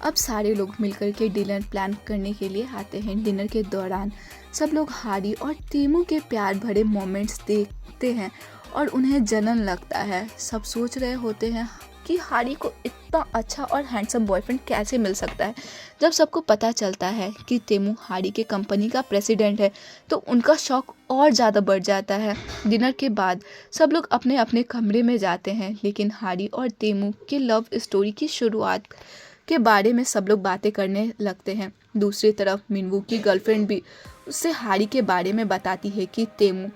अब सारे लोग मिलकर के डिनर प्लान करने के लिए आते हैं। डिनर के दौरान सब लोग हारी और तेमू के प्यार भरे मोमेंट्स देखते हैं और उन्हें जलन लगता है। सब सोच रहे होते हैं कि हारी को इतना अच्छा और हैंडसम बॉयफ्रेंड कैसे मिल सकता है। जब सबको पता चलता है कि तेमू हारी के कंपनी का प्रेसिडेंट है तो उनका शौक और ज़्यादा बढ़ जाता है। डिनर के बाद सब लोग अपने अपने कमरे में जाते हैं, लेकिन हारी और तेमू के लव स्टोरी की शुरुआत के बारे में सब लोग बातें करने लगते हैं। दूसरी तरफ मिनवू की गर्लफ्रेंड भी उससे हारी के बारे में बताती है कि तेमू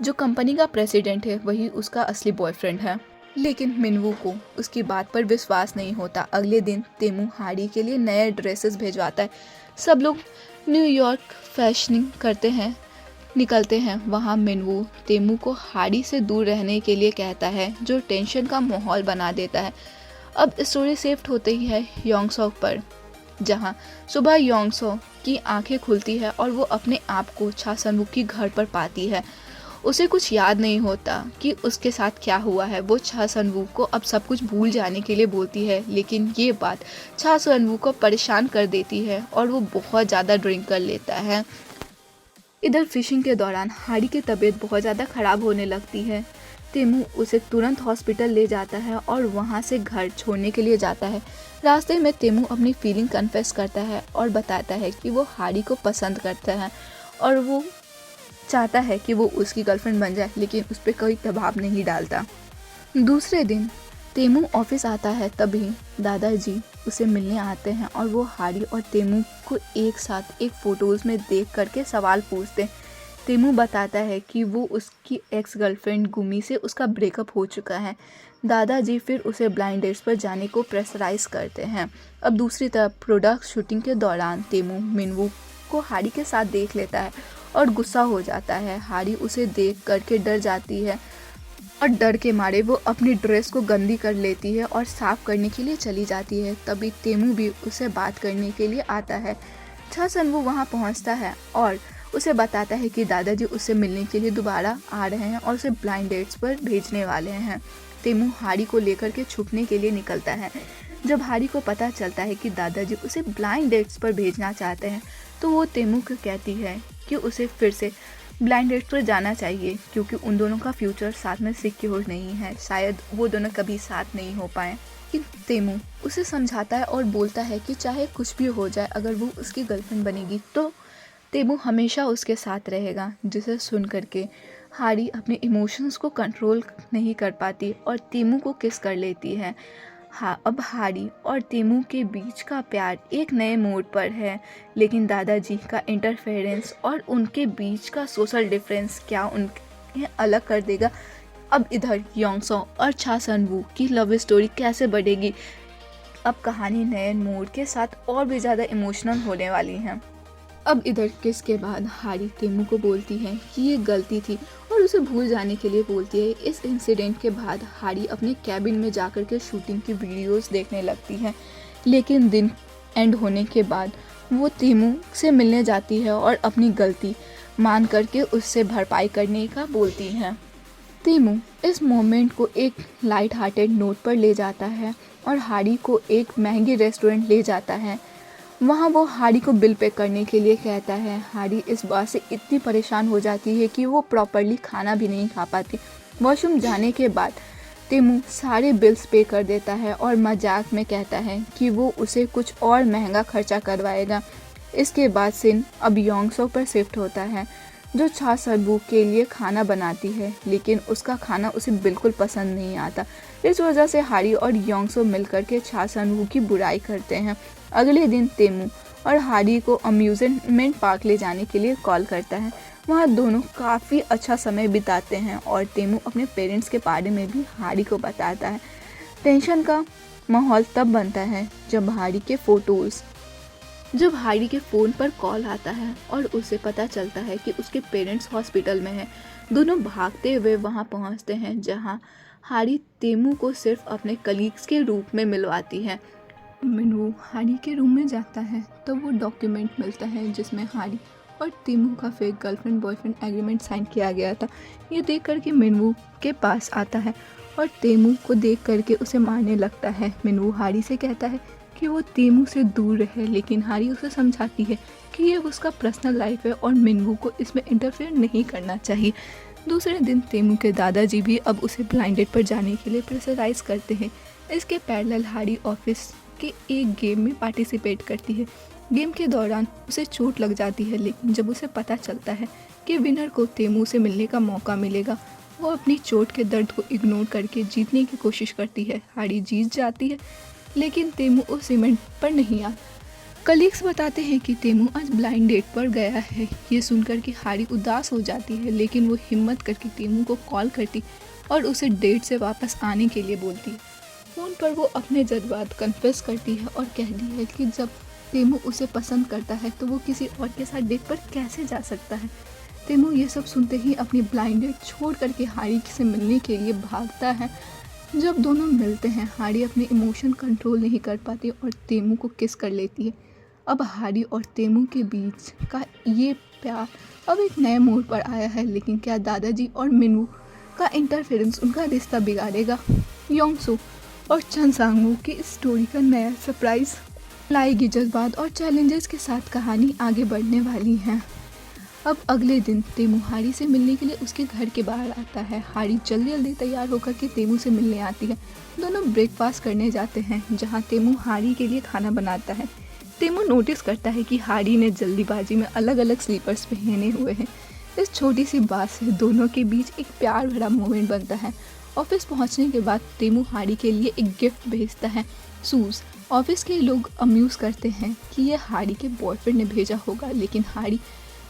जो कंपनी का प्रेसिडेंट है वही उसका असली बॉयफ्रेंड है, लेकिन मिनवू को उसकी बात पर विश्वास नहीं होता। अगले दिन तेमू हारी के लिए नए ड्रेसेस भेजवाता है। सब लोग न्यूयॉर्क फैशनिंग करते हैं निकलते हैं। वहाँ मिनवू तेमू को हारी से दूर रहने के लिए कहता है, जो टेंशन का माहौल बना देता है। अब स्टोरी शिफ्ट होते ही है योंगसो पर, जहाँ सुबह योंगसो की आंखें खुलती है और वो अपने आप को छा सनवू की घर पर पाती है। उसे कुछ याद नहीं होता कि उसके साथ क्या हुआ है। वो छा सनवू को अब सब कुछ भूल जाने के लिए बोलती है, लेकिन ये बात छा सनवू को परेशान कर देती है और वो बहुत ज़्यादा ड्रिंक कर लेता है। इधर फिशिंग के दौरान हारी की तबीयत बहुत ज़्यादा ख़राब होने लगती है। तेमू उसे तुरंत हॉस्पिटल ले जाता है और वहाँ से घर छोड़ने के लिए जाता है। रास्ते में तेमू अपनी फीलिंग कन्फेस करता है और बताता है कि वो हारी को पसंद करता है और वो चाहता है कि वो उसकी गर्लफ्रेंड बन जाए, लेकिन उस पर कोई दबाव नहीं डालता। दूसरे दिन तेमू ऑफिस आता है, तभी दादाजी उसे मिलने आते हैं और वो हारी और तेमू को एक साथ एक फ़ोटोज़ में देख करके सवाल पूछते हैं। तेमू बताता है कि वो उसकी एक्स गर्लफ्रेंड गुमी से उसका ब्रेकअप हो चुका है। दादाजी फिर उसे ब्लाइंड डेट्स पर जाने को प्रेशराइज करते हैं। अब दूसरी तरफ प्रोडक्ट शूटिंग के दौरान तेमू मिनवू को हारी के साथ देख लेता है और गुस्सा हो जाता है। हारी उसे देख करके डर जाती है और डर के मारे वो अपनी ड्रेस को गंदी कर लेती है और साफ़ करने के लिए चली जाती है। तभी तेमू भी उसे बात करने के लिए आता है। छा सनवू वहाँ पहुँचता है और उसे बताता है कि दादाजी उससे मिलने के लिए दोबारा आ रहे हैं और उसे ब्लाइंड डेट्स पर भेजने वाले हैं। तेमू हारी को लेकर के छुपने के लिए निकलता है। जब हारी को पता चलता है कि दादाजी उसे ब्लाइंड डेट्स पर भेजना चाहते हैं तो वो तेमू को कहती है कि उसे फिर से ब्लाइंड डेट्स पर जाना चाहिए, क्योंकि उन दोनों का फ्यूचर साथ में सिक्योर नहीं है। शायद वो दोनों कभी साथ नहीं हो पाए। तेमू उसे समझाता है और बोलता है कि चाहे कुछ भी हो जाए, अगर वो उसकी गर्लफ्रेंड बनेगी तो तेमू हमेशा उसके साथ रहेगा। जिसे सुन करके हारी अपने इमोशंस को कंट्रोल नहीं कर पाती और तेमू को किस कर लेती है। अब हारी और तेमू के बीच का प्यार एक नए मोड़ पर है, लेकिन दादाजी का इंटरफेरेंस और उनके बीच का सोशल डिफरेंस क्या उन्हें अलग कर देगा। अब इधर योंगसो और छा सनवू की लव स्टोरी कैसे बढ़ेगी। अब कहानी नए मोड़ के साथ और भी ज़्यादा इमोशनल होने वाली है। अब इधर किस के बाद हारी तेमू को बोलती है कि ये गलती थी और उसे भूल जाने के लिए बोलती है। इस इंसिडेंट के बाद हारी अपने कैबिन में जाकर के शूटिंग की वीडियोस देखने लगती है, लेकिन दिन एंड होने के बाद वो तेमू से मिलने जाती है और अपनी गलती मान करके उससे भरपाई करने का बोलती है। तेमू इस मोमेंट को एक लाइट हार्टेड नोट पर ले जाता है और हारी को एक महंगे रेस्टोरेंट ले जाता है। वहाँ वो हारी को बिल पे करने के लिए कहता है। हारी इस बात से इतनी परेशान हो जाती है कि वो प्रॉपरली खाना भी नहीं खा पाती। वॉशरूम जाने के बाद तेमू सारे बिल्स पे कर देता है और मजाक में कहता है कि वो उसे कुछ और महंगा खर्चा करवाएगा। इसके बाद सीन अब योंगसो पर शिफ्ट होता है, जो छा सनवू के लिए खाना बनाती है, लेकिन उसका खाना उसे बिल्कुल पसंद नहीं आता। इस वजह से हारी और योंगसो मिलकर के छा सनवू की बुराई करते हैं। अगले दिन तेमू और हारी को अम्यूजमेंट पार्क ले जाने के लिए कॉल करता है। वहाँ दोनों काफ़ी अच्छा समय बिताते हैं और तेमू अपने पेरेंट्स के बारे में भी हारी को बताता है। टेंशन का माहौल तब बनता है जब हारी के फ़ोन पर कॉल आता है और उसे पता चलता है कि उसके पेरेंट्स हॉस्पिटल में हैं। दोनों भागते हुए वहां पहुंचते हैं जहां हारी तेमू को सिर्फ अपने कलीग्स के रूप में मिलवाती है। मिनू हारी के रूम में जाता है तो वो डॉक्यूमेंट मिलता है जिसमें हारी और तेमू का fake girlfriend boyfriend agreement sign किया गया था। ये देख करके मिनू के पास आता है और तेमू को देख करके उसे मारने लगता है। मिनू हारी से कहता है कि वो तेमू से दूर रहे, लेकिन हारी उसे समझाती है कि ये उसका पर्सनल लाइफ है और मिनू को इसमें इंटरफेयर नहीं करना चाहिए। दूसरे दिन तेमू के दादाजी भी अब उसे ब्लाइंड डेट पर जाने के लिए प्रेशराइज करते हैं। इसके पैरेलल हारी ऑफिस के एक गेम में पार्टिसिपेट करती है। गेम के दौरान उसे चोट लग जाती है, लेकिन जब उसे पता चलता है कि विनर को तेमू से मिलने का मौका मिलेगा, वो अपनी चोट के दर्द को इग्नोर करके जीतने की कोशिश करती है। हारी जीत जाती है, लेकिन तेमू उस इवेंट पर नहीं आता। कलीग्स बताते हैं कि तेमू आज ब्लाइंड डेट पर गया है। ये सुनकर कि हारी उदास हो जाती है, लेकिन वो हिम्मत करके तेमू को कॉल करती और उसे डेट से वापस आने के लिए बोलती है। फ़ोन पर वो अपने जज्बात कन्फेस करती है और कहती है कि जब तेमू उसे पसंद करता है तो वो किसी और के साथ डेट पर कैसे जा सकता है। तेमू ये सब सुनते ही अपनी ब्लाइंड डेट छोड़ करके हारी से मिलने के लिए भागता है। जब दोनों मिलते हैं, हारी अपने इमोशन कंट्रोल नहीं कर पाती और तेमू को किस कर लेती है। अब हारी और तेमू के बीच का ये प्यार अब एक नए मोड़ पर आया है, लेकिन क्या दादाजी और मिनू का इंटरफेरेंस उनका रिश्ता बिगाड़ेगा? योंगसो और चन सांगवू की स्टोरी का नया सरप्राइज लाएगी। जज्बात और चैलेंजेस के साथ कहानी आगे बढ़ने वाली है। अब अगले दिन तेमू हारी से मिलने के लिए उसके घर के बाहर आता है। हारी जल्दी जल्दी तैयार होकर के तेमू से मिलने आती है। दोनों ब्रेकफास्ट करने जाते हैं, जहां तेमू हारी के लिए खाना बनाता है। तेमू नोटिस करता है कि हारी ने जल्दीबाजी में अलग अलग स्लीपर्स पहने हुए हैं। इस छोटी सी बात से दोनों के बीच एक प्यार भरा मोमेंट बनता है। ऑफिस पहुंचने के बाद तेमू हारी के लिए एक गिफ्ट भेजता है, शूज़। ऑफिस के लोग अम्यूज़ करते हैं कि यह हारी के बॉयफ्रेंड ने भेजा होगा, लेकिन हारी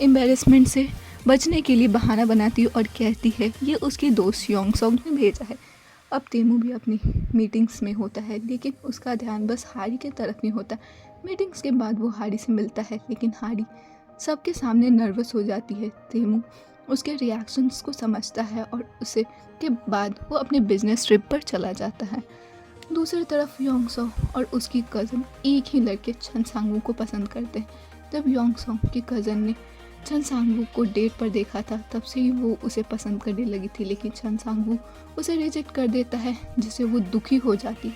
एम्बेरसमेंट से बचने के लिए बहाना बनाती है और कहती है ये उसकी दोस्त योंगसो ने भेजा है। अब तेमू भी अपनी मीटिंग्स में होता है, लेकिन उसका ध्यान बस हारी के तरफ नहीं होता। मीटिंग्स के बाद वो हारी से मिलता है, लेकिन हारी सबके सामने नर्वस हो जाती है। तेमू उसके रिएक्शंस को समझता है और उसे के बाद वो अपने बिजनेस ट्रिप पर चला जाता है। दूसरी तरफ योंगसो और उसकी कज़न एक ही लड़के चन सांगवू को पसंद करते हैं। जब योंगसो की कज़न ने चन सांगवू को डेट पर देखा था, तब से ही वो उसे पसंद करने लगी थी, लेकिन चन सांगवू उसे रिजेक्ट कर देता है, जिससे वो दुखी हो जाती।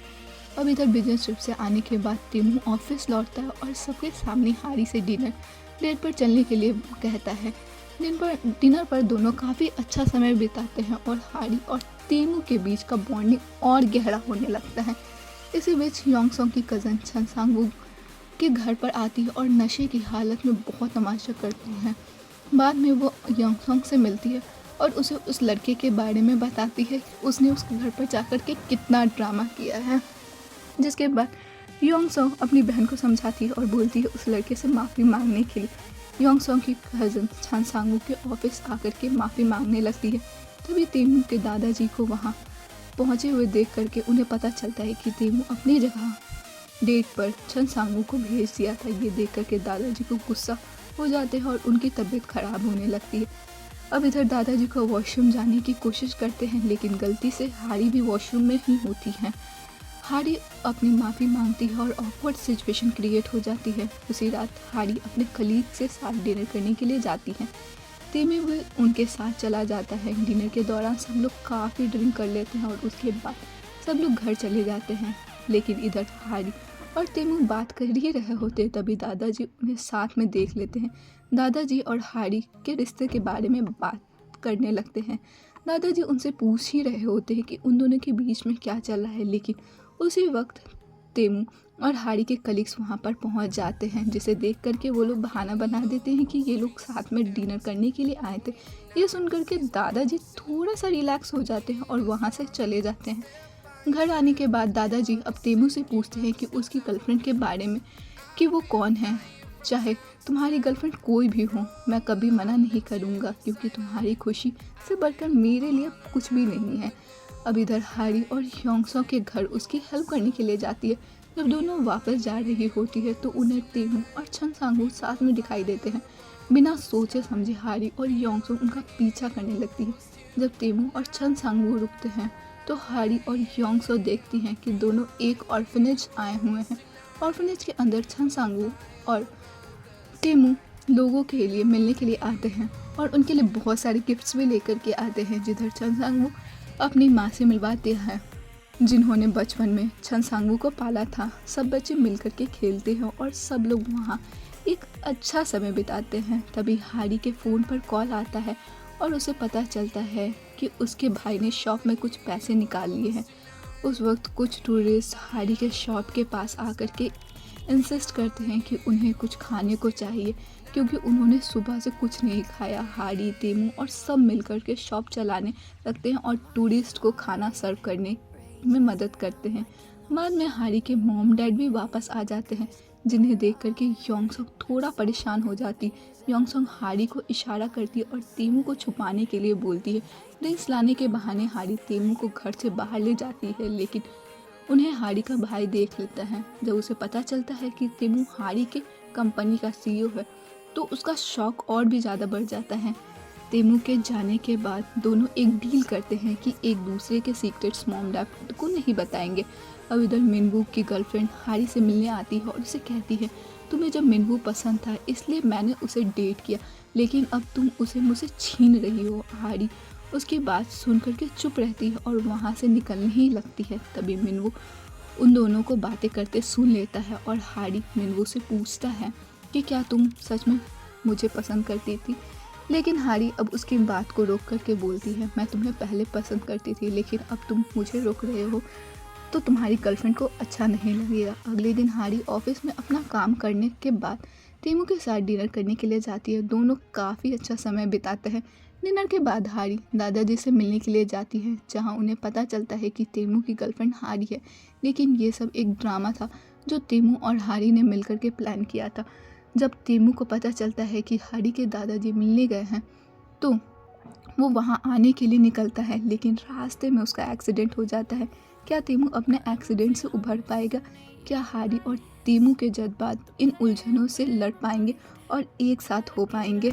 अब इधर बिजनेस ट्रिप से आने के बाद तेमू ऑफिस लौटता है और सबके सामने हारी से डेट पर चलने के लिए कहता है। डिनर पर दोनों काफ़ी अच्छा समय बिताते हैं और हारी और तेमू के बीच का बॉन्डिंग और गहरा होने लगता है। इसी बीच योंगसो की कज़न चन सांगवू के घर पर आती है और नशे की हालत में बहुत तमाशा करती है। बाद में वो योंगसो से मिलती है और उसे उस लड़के के बारे में बताती है कि उसने उसके घर पर जाकर के कितना ड्रामा किया है। जिसके बाद योंगसो अपनी बहन को समझाती है और बोलती है उस लड़के से माफ़ी मांगने के लिए। योंगसो की कज़न चन सांगवू के ऑफिस आकर के माफ़ी मांगने लगती है। तभी तेमू के दादाजी को वहाँ पहुँचे हुए देख करके उन्हें पता चलता है कि तेमू अपनी जगह डेट पर चन सांगवू को भेज दिया था। ये देख करके दादाजी को गुस्सा हो जाते हैं और उनकी तबीयत खराब होने लगती है। अब इधर दादाजी को वॉशरूम जाने की कोशिश करते हैं, लेकिन गलती से हारी भी वॉशरूम में ही होती है। हारी अपनी माफ़ी मांगती है और ऑकवर्ड सिचुएशन क्रिएट हो जाती है। उसी रात हारी अपने कलीग से साथ डिनर करने के लिए जाती है। तेमू भी उनके साथ चला जाता है। डिनर के दौरान सब लोग काफ़ी ड्रिंक कर लेते हैं और उसके बाद सब लोग घर चले जाते हैं। लेकिन इधर हारी और तेमू बात कर ही रहे होते, तभी दादाजी उन्हें साथ में देख लेते हैं। दादाजी और हारी के रिश्ते के बारे में बात करने लगते हैं। दादाजी उनसे पूछ ही रहे होते हैं कि उन दोनों के बीच में क्या चल रहा है, लेकिन उसी वक्त तेमू और हारी के कलीग्स वहाँ पर पहुँच जाते हैं, जिसे देख करके वो लोग बहाना बना देते हैं कि ये लोग साथ में डिनर करने के लिए आए थे। ये सुनकर के दादाजी थोड़ा सा रिलैक्स हो जाते हैं और वहाँ से चले जाते हैं। घर आने के बाद दादाजी अब तेमू से पूछते हैं कि उसकी गर्लफ्रेंड के बारे में, कि वो कौन है। चाहे तुम्हारी गर्लफ्रेंड कोई भी हो, मैं कभी मना नहीं करूँगा क्योंकि तुम्हारी खुशी से बढ़कर मेरे लिए कुछ भी नहीं है। अब इधर हारी और योंगसो के घर उसकी हेल्प करने के लिए जाती है। जब दोनों वापस जा रही होती है तो उन्हें तेमू और chen sang-woo साथ में दिखाई देते हैं। बिना सोचे समझे हारी और योंगसो उनका पीछा करने लगती है। जब तेमू और chen sang-woo रुकते हैं तो हारी और योंगसो देखती हैं कि दोनों एक ऑर्फनेज आए हुए हैं। ऑर्फनेज के अंदर chen sang-woo और तेमू लोगों के लिए मिलने के लिए आते हैं और उनके लिए बहुत सारे गिफ्ट्स भी लेकर के आते हैं। जिधर chen sang-woo अपनी माँ से मिलवाते हैं जिन्होंने बचपन में chen sang-woo को पाला था। सब बच्चे मिलकर के खेलते हैं और सब लोग वहाँ एक अच्छा समय बिताते हैं। तभी हारी के फ़ोन पर कॉल आता है और उसे पता चलता है कि उसके भाई ने शॉप में कुछ पैसे निकाल लिए हैं। उस वक्त कुछ टूरिस्ट हारी के शॉप के पास आकर के इंसिस्ट करते हैं कि उन्हें कुछ खाने को चाहिए क्योंकि उन्होंने सुबह से कुछ नहीं खाया। हारी, तेमू और सब मिलकर के शॉप चलाने लगते हैं और टूरिस्ट को खाना सर्व करने में मदद करते हैं। बाद में हारी के मॉम डैड भी वापस आ जाते हैं जिन्हें देख कर के योंगसो थोड़ा परेशान हो जाती। योंगसो हारी को इशारा करती है और तेमू को छुपाने के लिए बोलती है। ड्रिंक्स लाने के बहाने हारी तेमू को घर से बाहर ले जाती है लेकिन उन्हें हारी का भाई देख लेता है। जब उसे पता चलता है कि तेमू हारी के कंपनी का सीईओ है तो उसका शौक और भी ज़्यादा बढ़ जाता है। तेमू के जाने के बाद दोनों एक डील करते हैं कि एक दूसरे के सीक्रेट्स मॉम डैड को नहीं बताएंगे। अब इधर मिनवू की गर्लफ्रेंड हारी से मिलने आती है और उसे कहती है, तुम्हें जब मिनवू पसंद था इसलिए मैंने उसे डेट किया, लेकिन अब तुम उसे मुझसे छीन रही हो। हारी उसकी बात सुन करके चुप रहती है और वहाँ से निकलने ही लगती है। तभी मिनवू उन दोनों को बातें करते सुन लेता है और हारी मिनवू से पूछता है कि क्या तुम सच में मुझे पसंद करती थी। लेकिन हारी अब उसकी बात को रोक करके बोलती है, मैं तुम्हें पहले पसंद करती थी लेकिन अब तुम मुझे रोक रहे हो तो तुम्हारी गर्लफ्रेंड को अच्छा नहीं लगेगा। अगले दिन हारी ऑफिस में अपना काम करने के बाद तेमू के साथ डिनर करने के लिए जाती है। दोनों काफ़ी अच्छा समय बिताते हैं। डिनर के बाद हारी दादाजी से मिलने के लिए जाती है जहां उन्हें पता चलता है कि तेमू की गर्लफ्रेंड हारी है, लेकिन ये सब एक ड्रामा था जो तेमू और हारी ने मिलकर के प्लान किया था। जब तेमू को पता चलता है कि हारी के दादाजी मिलने गए हैं तो वो वहाँ आने के लिए निकलता है, लेकिन रास्ते में उसका एक्सीडेंट हो जाता है। क्या तेमू अपने एक्सीडेंट से उभर पाएगा? क्या हारी और तेमू के जज्बात इन उलझनों से लड़ पाएंगे और एक साथ हो पाएंगे?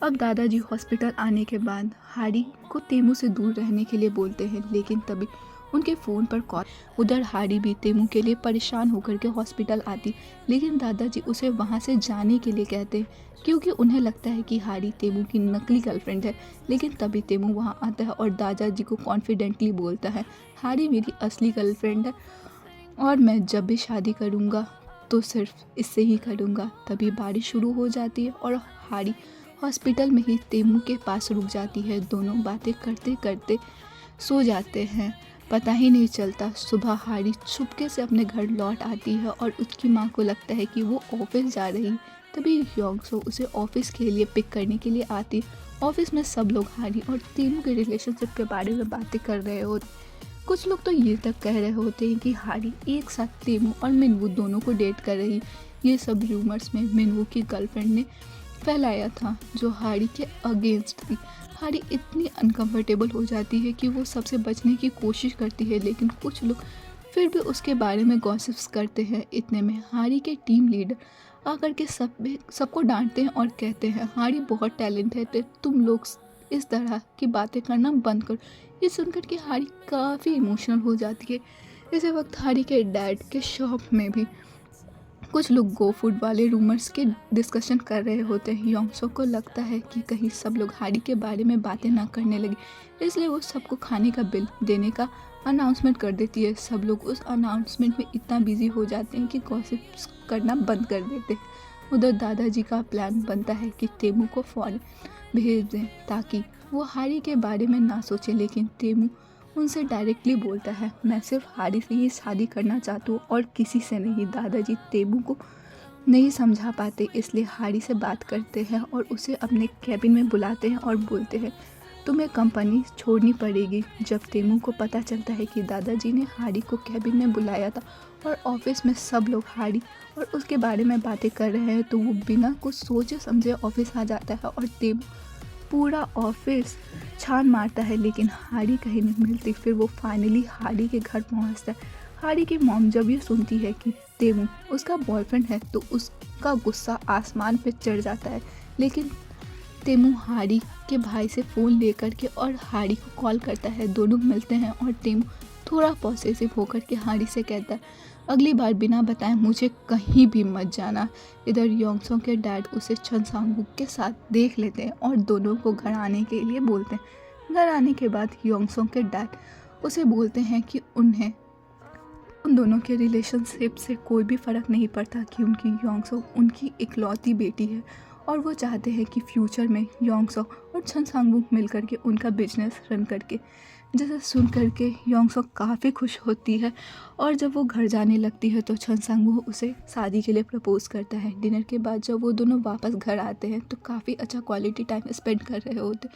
अब दादाजी हॉस्पिटल आने के बाद हारी को तेमू से दूर रहने के लिए बोलते हैं, लेकिन तभी उनके फ़ोन पर कॉल। उधर हारी भी तेमू के लिए परेशान होकर के हॉस्पिटल आती, लेकिन दादाजी उसे वहां से जाने के लिए कहते हैं क्योंकि उन्हें लगता है कि हारी तेमू की नकली गर्लफ्रेंड है। लेकिन तभी तेमू वहां आता है और दादाजी को कॉन्फिडेंटली बोलता है, हारी मेरी असली गर्लफ्रेंड है और मैं जब भी शादी करूँगा तो सिर्फ इससे ही करूँगा। तभी बारिश शुरू हो जाती है और हारी हॉस्पिटल में ही तेमू के पास रुक जाती है। दोनों बातें करते करते सो जाते हैं, पता ही नहीं चलता। सुबह हारी चुपके से अपने घर लौट आती है और उसकी माँ को लगता है कि वो ऑफिस जा रही। तभी योंगसो उसे ऑफिस के लिए पिक करने के लिए आती। ऑफिस में सब लोग हारी और तेमू के रिलेशनशिप के बारे में बातें कर रहे होते। कुछ लोग तो ये तक कह रहे होते हैं कि हारी एक साथ तेमू और मिनवू दोनों को डेट कर रही। ये सब रूमर्स में मिनवू की गर्लफ्रेंड ने फैलाया था जो हारी के अगेंस्ट थी। हारी इतनी अनकंफर्टेबल हो जाती है कि वो सबसे बचने की कोशिश करती है, लेकिन कुछ लोग फिर भी उसके बारे में गॉसिप्स करते हैं। इतने में हारी के टीम लीडर आकर के सबको डांटते हैं और कहते हैं, हारी बहुत टैलेंटेड है, तुम लोग इस तरह की बातें करना बंद करो। ये सुनकर के हारी काफ़ी इमोशनल हो जाती है। इसी वक्त हारी के डैड के शॉप में भी कुछ लोग गो फूड वाले रूमर्स के डिस्कशन कर रहे होते हैं। योंगसो को लगता है कि कहीं सब लोग हारी के बारे में बातें ना करने लगे, इसलिए वो सबको खाने का बिल देने का अनाउंसमेंट कर देती है। सब लोग उस अनाउंसमेंट में इतना बिजी हो जाते हैं कि गॉसिप्स करना बंद कर देते हैं। उधर दादाजी का प्लान बनता है कि तेमू को फॉरेन भेज दें ताकि वो हारी के बारे में ना सोचे, लेकिन तेमू उनसे डायरेक्टली बोलता है, मैं सिर्फ हारी से ही शादी करना चाहता हूँ और किसी से नहीं। दादाजी तेमू को नहीं समझा पाते, इसलिए हारी से बात करते हैं और उसे अपने कैबिन में बुलाते हैं और बोलते हैं, तुम्हें कंपनी छोड़नी पड़ेगी। जब तेमू को पता चलता है कि दादाजी ने हारी को कैबिन में बुलाया था और ऑफिस में सब लोग हारी और उसके बारे में बातें कर रहे हैं, तो वो बिना कुछ सोचे समझे ऑफिस आ जाता है और तेमू पूरा ऑफिस छान मारता है, लेकिन हारी कहीं नहीं मिलती। फिर वो फाइनली हारी के घर पहुंचता है। हारी की मॉम जब ये सुनती है कि तेमू उसका बॉयफ्रेंड है तो उसका गुस्सा आसमान पे चढ़ जाता है, लेकिन तेमू हारी के भाई से फ़ोन लेकर के और हारी को कॉल करता है। दोनों मिलते हैं और तेमू थोड़ा पॉसेसिव होकर के हारी से कहता है, अगली बार बिना बताए मुझे कहीं भी मत जाना। इधर योंगसोंग के डैड उसे chen sang-wook के साथ देख लेते हैं और दोनों को घर आने के लिए बोलते हैं। घर आने के बाद योंगसोंग के डैड उसे बोलते हैं कि उन्हें उन दोनों के रिलेशनशिप से कोई भी फ़र्क नहीं पड़ता, क्योंकि योंगसोंग उनकी इकलौती बेटी है और वो चाहते हैं कि फ्यूचर में योंगसोंग और chen sang-wook मिल करके उनका बिजनेस रन करके। जिसे सुन करके योंगसोंग काफ़ी खुश होती है और जब वो घर जाने लगती है तो chen sang-wook उसे शादी के लिए प्रपोज करता है। डिनर के बाद जब वो दोनों वापस घर आते हैं तो काफ़ी अच्छा क्वालिटी टाइम स्पेंड कर रहे होते,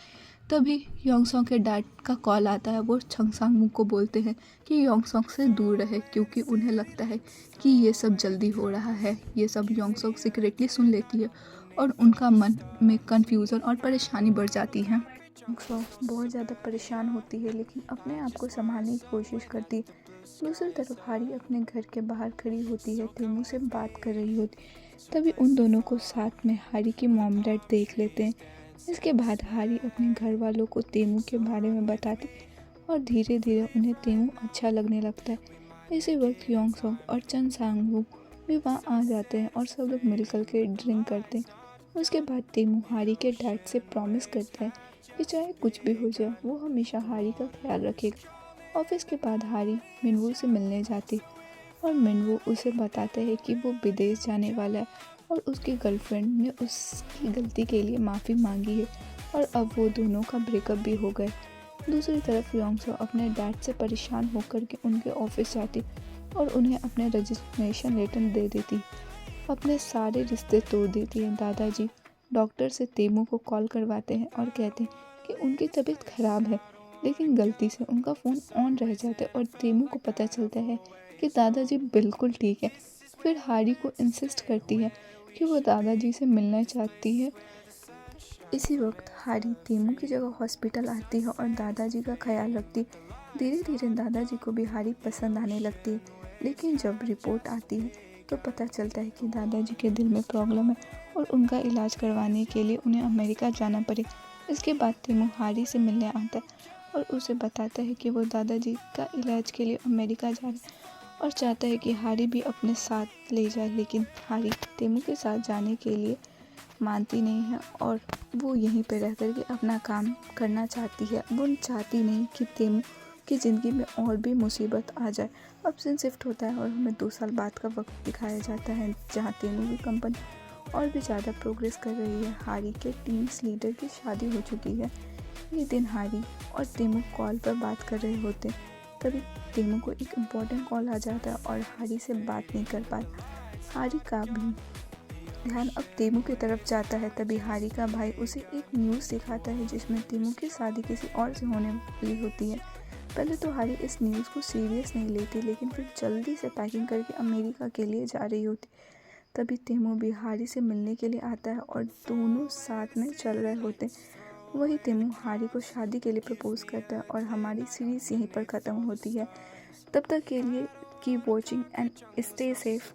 तभी योंगसोंग के डैड का कॉल आता है। वो chen sang-wook को बोलते हैं कि योंगसोंग से दूर रहे, क्योंकि उन्हें लगता है कि ये सब जल्दी हो रहा है। ये सब योंगसोंग सीक्रेटली सुन लेती है और उनका मन में कन्फ्यूज़न और परेशानी बढ़ जाती है। योंगसोंग बहुत ज़्यादा परेशान होती है, लेकिन अपने आप को संभालने की कोशिश करती है। दूसरी तरफ हारी अपने घर के बाहर खड़ी होती है, तेमू से बात कर रही होती। तभी उन दोनों को साथ में हारी के मॉम डैड देख लेते हैं। इसके बाद हारी अपने घर वालों को तेमू के बारे में बताती और धीरे धीरे उन्हें तेमू अच्छा लगने लगता है। इसी वक्त योंगसोंग और chen sang-wook भी वहाँ आ जाते हैं और सब लोग मिलकर के ड्रिंक करते हैं। उसके बाद तेमू हारी के डैड से प्रॉमिस करता है कि चाहे कुछ भी हो जाए वो हमेशा हारी का ख्याल रखेगा। ऑफिस के बाद हारी मिनवू से मिलने जाती और मिनवू उसे बताता है कि वो विदेश जाने वाला है और उसकी गर्लफ्रेंड ने उसकी गलती के लिए माफ़ी मांगी है और अब वो दोनों का ब्रेकअप भी हो गया। दूसरी तरफ योंगसो अपने डैड से परेशान होकर के उनके ऑफिस जाती और उन्हें अपने रजिस्ट्रेशन लेटर दे देती। अपने सारे रिश्ते तोड़ देती है। दादाजी डॉक्टर से तेमू को कॉल करवाते हैं और कहते हैं कि उनकी तबीयत खराब है, लेकिन गलती से उनका फ़ोन ऑन रह जाता है और तेमू को पता चलता है कि दादाजी बिल्कुल ठीक है। फिर हारी को इंसिस्ट करती है कि वो दादाजी से मिलना चाहती है। इसी वक्त हारी तेमू की जगह हॉस्पिटल आती है और दादाजी का ख्याल रखती। धीरे धीरे दादाजी को भी हारी पसंद आने लगती है, लेकिन जब रिपोर्ट आती है तो पता चलता है कि दादाजी के दिल में प्रॉब्लम है और उनका इलाज करवाने के लिए उन्हें अमेरिका जाना पड़े। इसके बाद तेमू हारी से मिलने आता है और उसे बताता है कि वो दादाजी का इलाज के लिए अमेरिका जा रहा है और चाहता है कि हारी भी अपने साथ ले जाए, लेकिन हारी तेमू के साथ जाने के लिए मानती नहीं है और वो यहीं पर रह कर के अपना काम करना चाहती है। वो चाहती नहीं कि तेमू की ज़िंदगी में और भी मुसीबत आ जाए। अब सीन शिफ्ट होता है और हमें 2 साल बाद का वक्त दिखाया जाता है, जहाँ तेमू की कंपनी और भी ज़्यादा प्रोग्रेस कर रही है। हारी के टीम्स लीडर की शादी हो चुकी है। ये दिन हारी और तेमू कॉल पर बात कर रहे होते, तभी तेमू को एक इम्पोर्टेंट कॉल आ जाता है और हारी से बात नहीं कर पाता। हारी का भी ध्यान अब तेमू की तरफ जाता है। तभी हारी का भाई उसे एक न्यूज़ दिखाता है जिसमें तेमू की शादी किसी और से होने वाली होती है। पहले तो हारी इस न्यूज़ को सीरियस नहीं लेती, लेकिन फिर जल्दी से पैकिंग करके अमेरिका के लिए जा रही होती। तभी तेमू भी हारी से मिलने के लिए आता है और दोनों साथ में चल रहे होते। वही तेमू हारी को शादी के लिए प्रपोज करता है और हमारी सीरीज़ यहीं पर ख़त्म होती है। तब तक के लिए keep watching and stay safe.